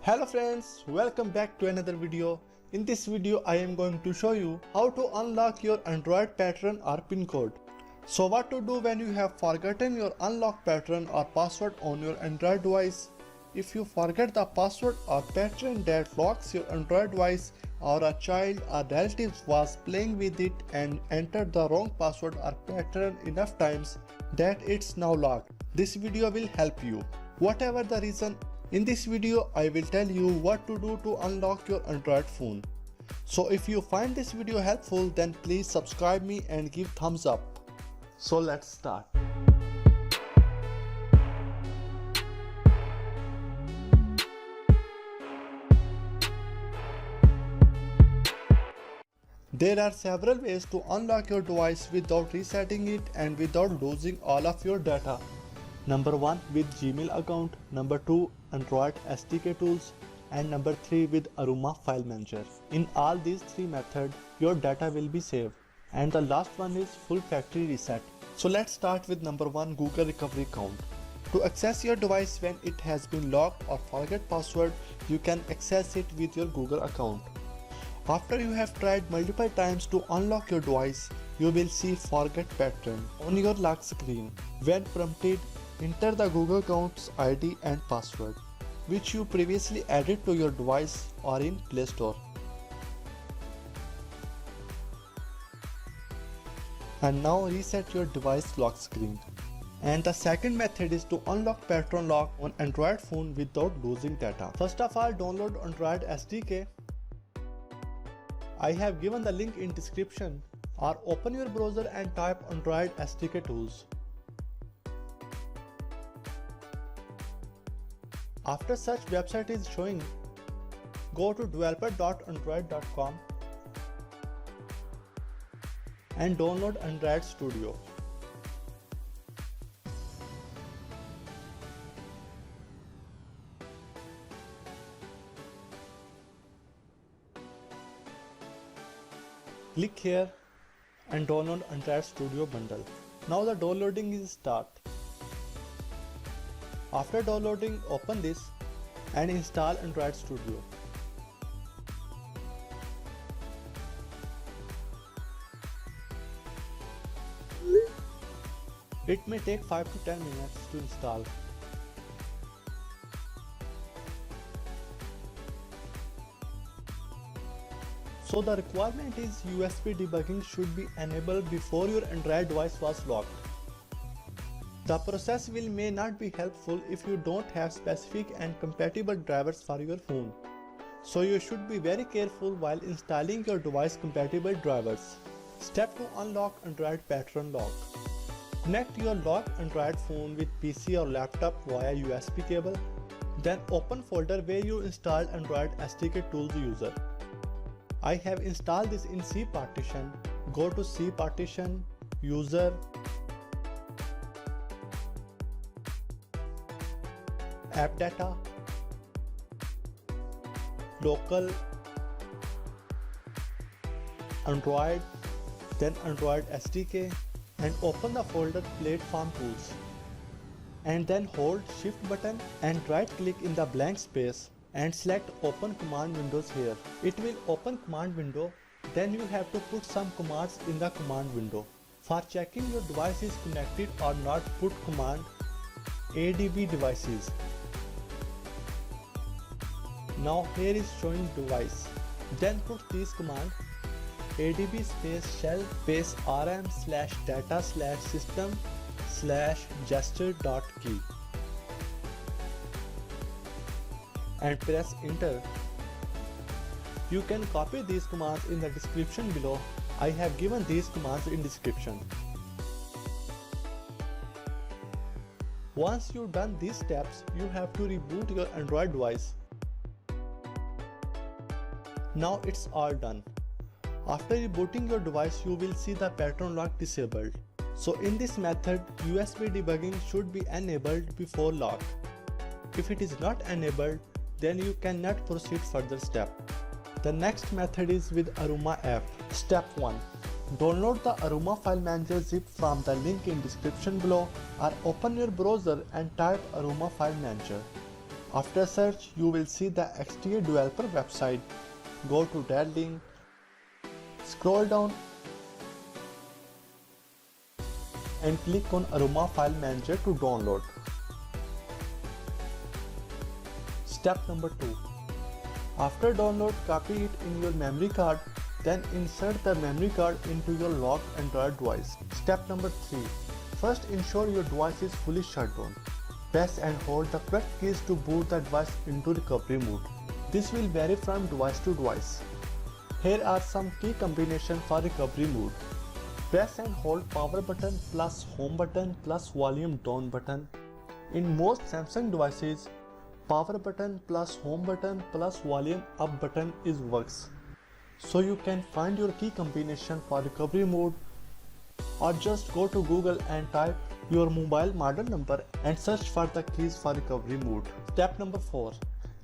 Hello friends, welcome back to another video. In this video I am going to show you how to unlock your Android pattern or pin code. So what to do when you have forgotten your unlock pattern or password on your Android device? If you forget the password or pattern that locks your Android device, or a child or relative was playing with it and entered the wrong password or pattern enough times that it's now locked, this video will help you. Whatever the reason, in this video I will tell you what to do to unlock your Android phone. So if you find this video helpful, then please subscribe me and give thumbs up. So let's start. There are several ways to unlock your device without resetting it and without losing all of your data. Number 1, with Gmail account, number 2, Android SDK tools, and number 3, with Aroma file manager. In all these three methods, your data will be saved, and the last one is full factory reset. So let's start with number 1, Google recovery account. To access your device when it has been locked or forget password, you can access it with your Google account. After you have tried multiple times to unlock your device, you will see forget pattern on your lock screen. When prompted, enter the Google account's ID and password, which you previously added to your device or in Play Store. And now reset your device lock screen. And the second method is to unlock pattern lock on Android phone without losing data. First of all, download Android SDK. I have given the link in description, or open your browser and type Android SDK tools. After such website is showing, go to developer.android.com and download Android Studio. Click here and download Android Studio bundle. Now the downloading is start. After downloading, open this and install Android Studio. It may take 5 to 10 minutes to install. So the requirement is USB debugging should be enabled before your Android device was locked. The process may not be helpful if you don't have specific and compatible drivers for your phone. So you should be very careful while installing your device compatible drivers. Step to unlock Android pattern lock. Connect your locked Android phone with PC or laptop via USB cable. Then open folder where you installed Android SDK tools user. I have installed this in C partition. Go to C partition, user, app data, local, Android, then Android SDK, and open the folder platform tools. And then hold shift button and right click in the blank space and select open command windows here. It will open command window, then you have to put some commands in the command window. For checking your device is connected or not, put command ADB devices. Now here is showing device. Then put this command ADB space shell space rm slash data slash system slash gesture.key and press enter. You can copy these commands in the description below. I have given these commands in description. Once you've done these steps, you have to reboot your Android device. Now it's all done. After rebooting your device, you will see the pattern lock disabled. So in this method, USB debugging should be enabled before lock. If it is not enabled, then you cannot proceed further step. The next method is with Aroma app. Step 1. Download the Aroma file manager zip from the link in description below, or open your browser and type Aroma file manager. After search, you will see the XDA developer website. Go to that link, scroll down and click on Aroma File Manager to download. Step number 2. After download, copy it in your memory card, then insert the memory card into your locked Android device. Step number 3. First, ensure your device is fully shut down. Press and hold the correct keys to boot the device into recovery mode. This will vary from device to device. Here are some key combinations for recovery mode. Press and hold power button plus home button plus volume down button. In most Samsung devices, power button plus home button plus volume up button is works. So you can find your key combination for recovery mode, or just go to Google and type your mobile model number and search for the keys for recovery mode. Step number 4.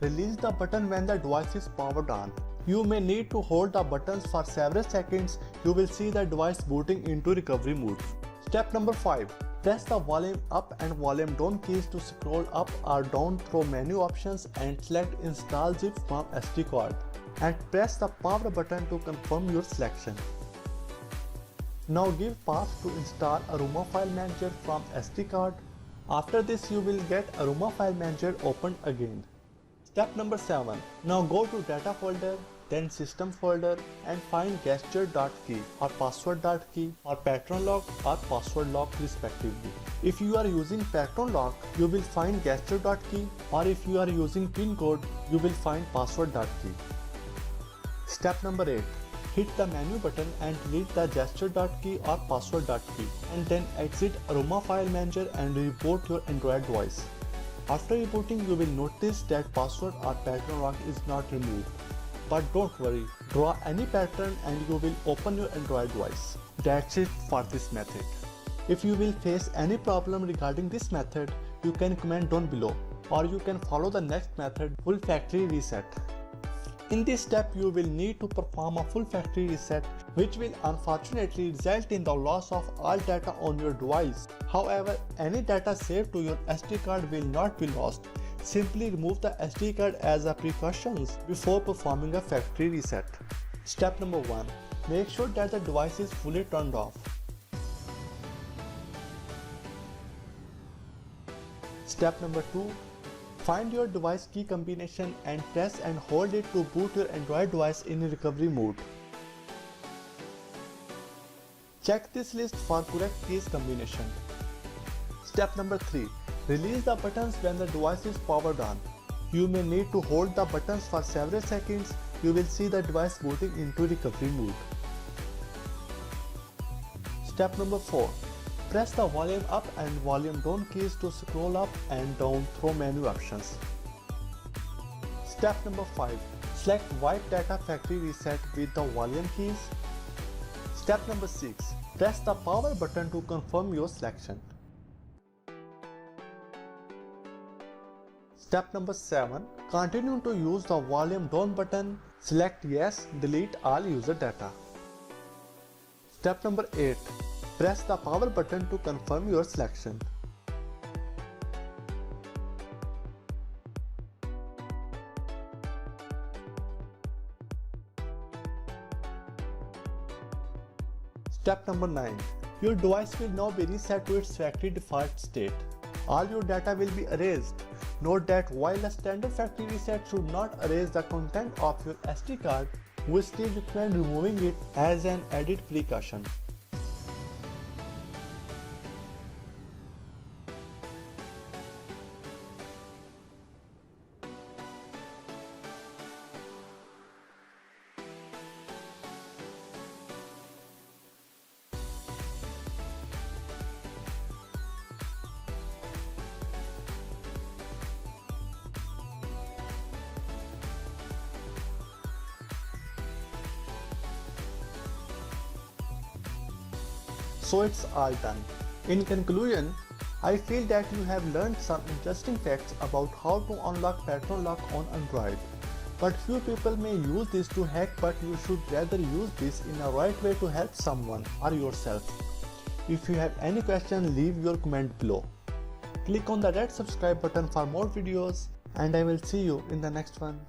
Release the button when the device is powered on. You may need to hold the buttons for several seconds. You will see the device booting into recovery mode. Step number 5. Press the volume up and volume down keys to scroll up or down through menu options and select Install Zip from SD card, and press the power button to confirm your selection. Now give pass to install Aroma File Manager from SD card. After this, you will get Aroma File Manager opened again. Step number 7. Now go to Data folder, then System folder and find gesture.key or password.key or pattern lock or password lock respectively. If you are using pattern lock, you will find gesture.key, or if you are using pin code, you will find password.key. Step number 8. Hit the menu button and delete the gesture.key or password.key, and then exit Aroma File Manager and reboot your Android device. After rebooting, you will notice that password or pattern lock is not removed. But don't worry, draw any pattern and you will open your Android device. That's it for this method. If you will face any problem regarding this method, you can comment down below, or you can follow the next method, full factory reset. In this step, you will need to perform a full factory reset, which will unfortunately result in the loss of all data on your device. However, any data saved to your SD card will not be lost. Simply remove the SD card as a precaution before performing a factory reset. Step number 1. Make sure that the device is fully turned off. Step number 2. Find your device key combination and press and hold it to boot your Android device in recovery mode. Check this list for correct keys combination. Step number 3. Release the buttons when the device is powered on. You may need to hold the buttons for several seconds. You will see the device booting into recovery mode. Step number 4. Press the volume up and volume down keys to scroll up and down through menu options. Step number 5. Select Wipe Data Factory Reset with the volume keys. Step number 6. Press the power button to confirm your selection. Step number 7. Continue to use the volume down button. Select Yes, delete all user data. Step number 8. Press the power button to confirm your selection. Step number 9. Your device will now be reset to its factory default state. All your data will be erased. Note that while a standard factory reset should not erase the content of your SD card, we still recommend removing it as an added precaution. So it's all done. In conclusion, I feel that you have learned some interesting facts about how to unlock pattern lock on Android. But few people may use this to hack, but you should rather use this in a right way to help someone or yourself. If you have any question, leave your comment below. Click on the red subscribe button for more videos and I will see you in the next one.